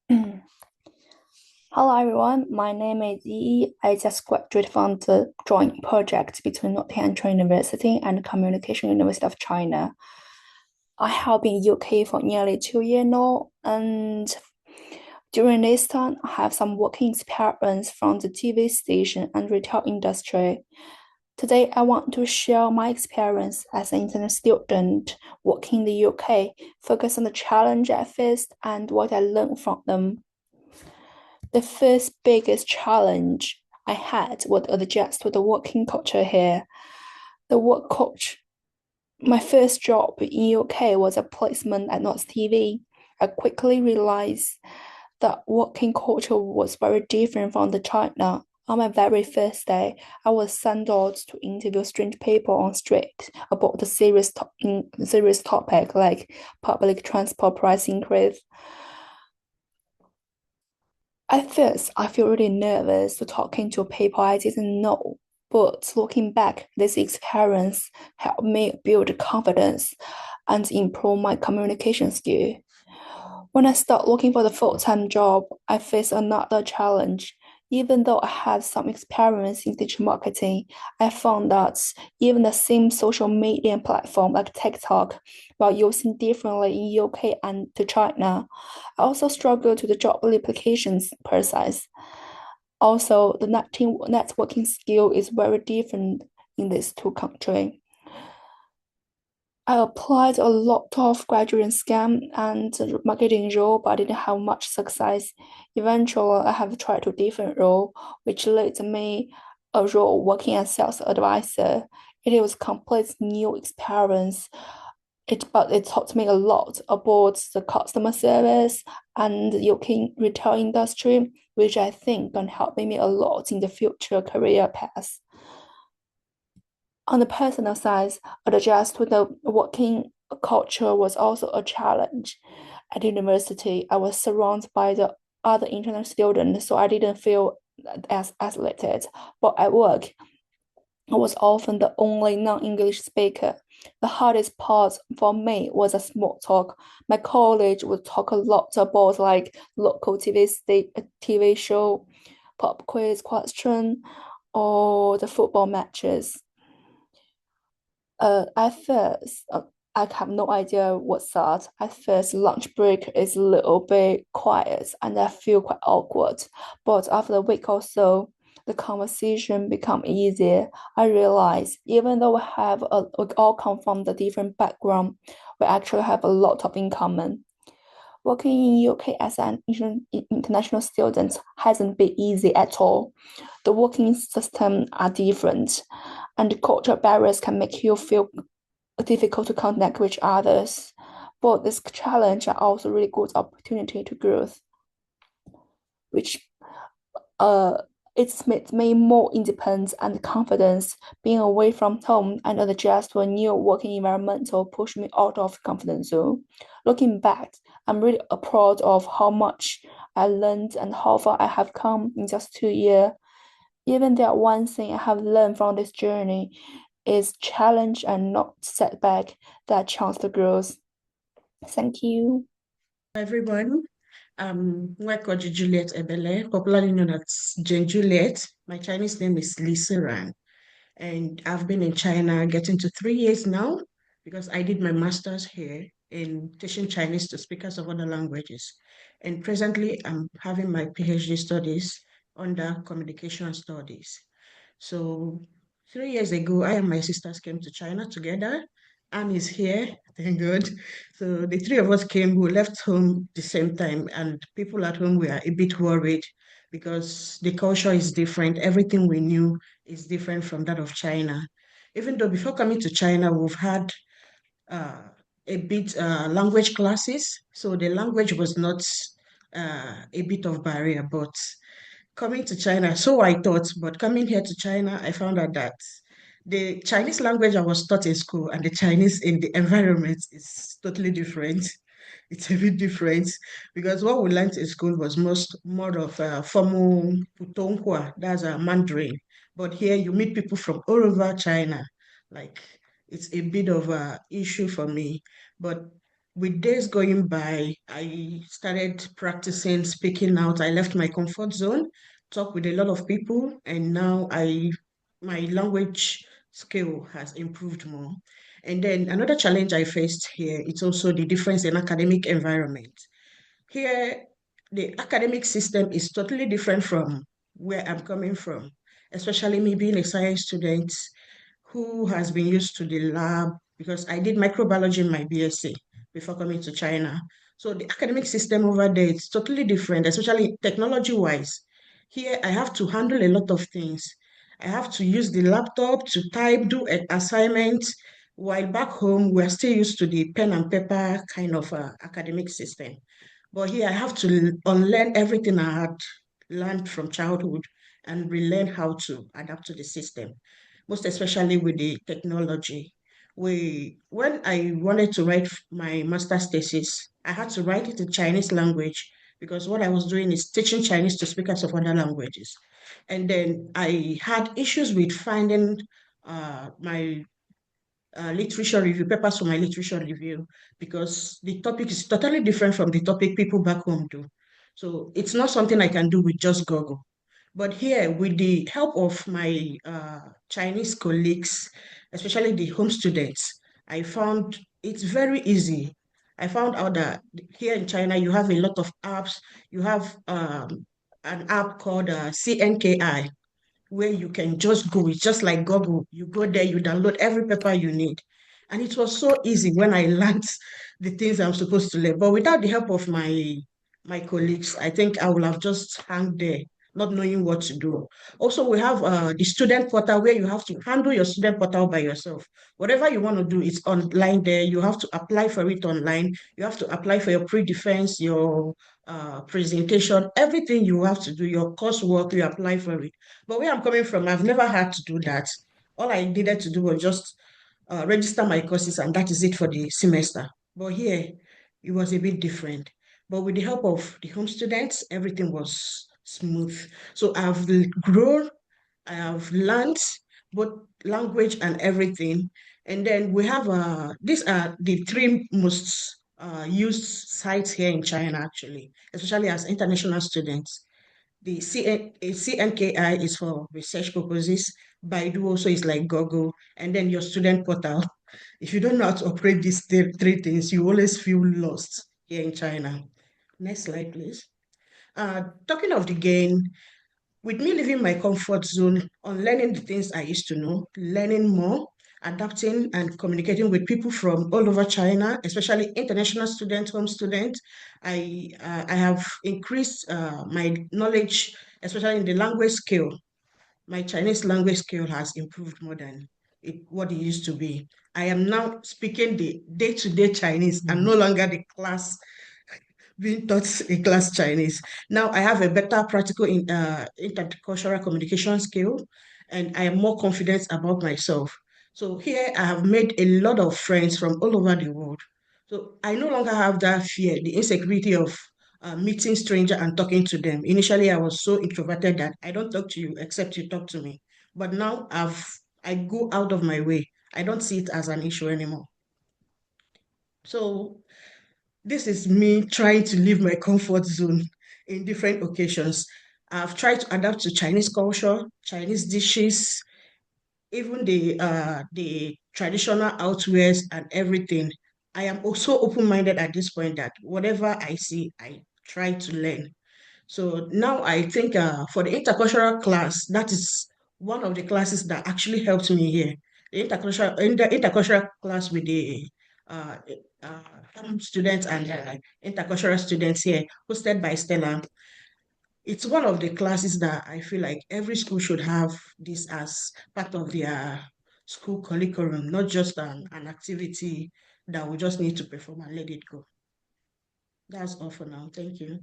Hello everyone, my name is Yiyi. I just graduated from the joint project between Nottingham Trent University and Communication University of China. I have been in UK for nearly 2 years now, and during this time, I have some working experience from the TV station and retail industry. Today, I want to share my experience as an international student working in the UK, focus on the challenge I faced and what I learned from them. The first biggest challenge I had was adjust to the working culture here. The work culture. My first job in UK was a placement at Notts TV. I quickly realized that working culture was very different from the China. On my very first day, I was sent out to interview strange people on street about the serious topic like public transport price increase. At first, I feel really nervous to talking to people I didn't know. But looking back, this experience helped me build confidence and improve my communication skill. When I started looking for the full-time job, I faced another challenge. Even though I had some experience in digital marketing, I found that even the same social media platform like TikTok, while using differently in UK and to China, I also struggled with the job applications process. Also, the networking skill is very different in these two countries. I applied a lot of graduate scam and marketing role, but I didn't have much success. Eventually, I have tried a different role, which led me a role working as sales advisor. It was complete new experience. But it taught me a lot about the customer service and the UK retail industry, which I think can help me a lot in the future career path. On the personal side, adjust to the working culture was also a challenge. At university, I was surrounded by the other international students, so I didn't feel as isolated. But at work, I was often the only non-English speaker. The hardest part for me was a small talk. My colleague would talk a lot about like local TV show, pop quiz question, or the football matches. At first, I have no idea what's that. At first, lunch break is a little bit quiet and I feel quite awkward. But after a week or so, the conversation become easier. I realize even though we all come from the different background, we actually have a lot of in common. Working in UK as an international student hasn't been easy at all. The working system are different, and the cultural barriers can make you feel difficult to connect with others. But this challenge are also really good opportunity to growth, which uh it's made me more independent and confident. Being away from home and adjust to a new working environment will push me out of confidence zone. Looking back, I'm really proud of how much I learned and how far I have come in just 2 years. Even that one thing I have learned from this journey is challenge and not setback, that chance to growth. Thank you. Everyone. Nwekeorji Juliet Ebele, popularly known as Jane Juliet. My Chinese name is Lisa Ran, and I've been in China getting to 3 years now because I did my master's here in teaching Chinese to speakers of other languages. And presently, I'm having my PhD studies under communication studies. So 3 years ago, I and my sisters came to China together. Anne is here, thank God. So the three of us came, we left home the same time, and people at home were a bit worried because the culture is different. Everything we knew is different from that of China. Even though before coming to China, we've had uh, a bit language classes, so the language was not a bit of barrier, but coming to China, so I thought, but coming here to China, I found out that the Chinese language I was taught in school and the Chinese in the environment is totally different. It's a bit different because what we learned in school was most more of formal Putonghua, that's a Mandarin. But here you meet people from all over China. Like it's a bit of a issue for me. But with days going by, I started practicing speaking out. I left my comfort zone, talked with a lot of people, and now my language skill has improved more. And then another challenge I faced here, it's also the difference in academic environment. Here, the academic system is totally different from where I'm coming from, especially me being a science student who has been used to the lab because I did microbiology in my BSc before coming to China. So the academic system over there is totally different, especially technology-wise. Here, I have to handle a lot of things. I have to use the laptop to type, do assignments, while back home, we're still used to the pen and paper kind of academic system. But here I have to unlearn everything I had learned from childhood and relearn how to adapt to the system, most especially with the technology. When I wanted to write my master's thesis, I had to write it in Chinese language because what I was doing is teaching Chinese to speakers of other languages. And then I had issues with finding my literature review, papers for my literature review, because the topic is totally different from the topic people back home do. So it's not something I can do with just Google. But here, with the help of my Chinese colleagues, especially the home students, I found it's very easy. I found out that here in China, you have a lot of apps. You have an app called CNKI, where you can just go. It's just like Google. You go there, you download every paper you need. And it was so easy when I learned the things I'm supposed to learn. But without the help of my colleagues, I think I would have just hung there, not knowing what to do. Also, we have the student portal where you have to handle your student portal by yourself. Whatever you want to do, it's online there. You have to apply for it online. You have to apply for your pre-defense, your presentation, everything you have to do, your coursework, you apply for it. But where I'm coming from, I've never had to do that. All I needed to do was just register my courses, and that is it for the semester. But here, it was a bit different. But with the help of the home students, everything was smooth. So I've grown, I have learned both language and everything. And then we have these are the three most used sites here in China, actually, especially as international students. The CNKI is for research purposes. Baidu also is like Google, and then your student portal. If you don't know how to operate these three things, you always feel lost here in China. Next slide, please. Talking of the gain, with me leaving my comfort zone on learning the things I used to know, learning more, adapting and communicating with people from all over China, especially international students, home students, I have increased my knowledge, especially in the language skill. My Chinese language skill has improved more than what it used to be. I am now speaking the day-to-day Chinese. I'm no longer the class being taught in class Chinese. Now I have a better practical intercultural communication skill, and I am more confident about myself. So here I have made a lot of friends from all over the world. So I no longer have that fear, the insecurity of meeting stranger and talking to them. Initially, I was so introverted that I don't talk to you except you talk to me. But now I go out of my way. I don't see it as an issue anymore. So this is me trying to leave my comfort zone in different occasions. I've tried to adapt to Chinese culture, Chinese dishes, even the traditional outwears and everything. I am also open-minded at this point that whatever I see, I try to learn. So now I think for the intercultural class, that is one of the classes that actually helped me here. The intercultural class with the uh, students and intercultural students here, hosted by Stella. It's one of the classes that I feel like every school should have this as part of their school curriculum, not just an activity that we just need to perform and let it go. That's all for now. Thank you.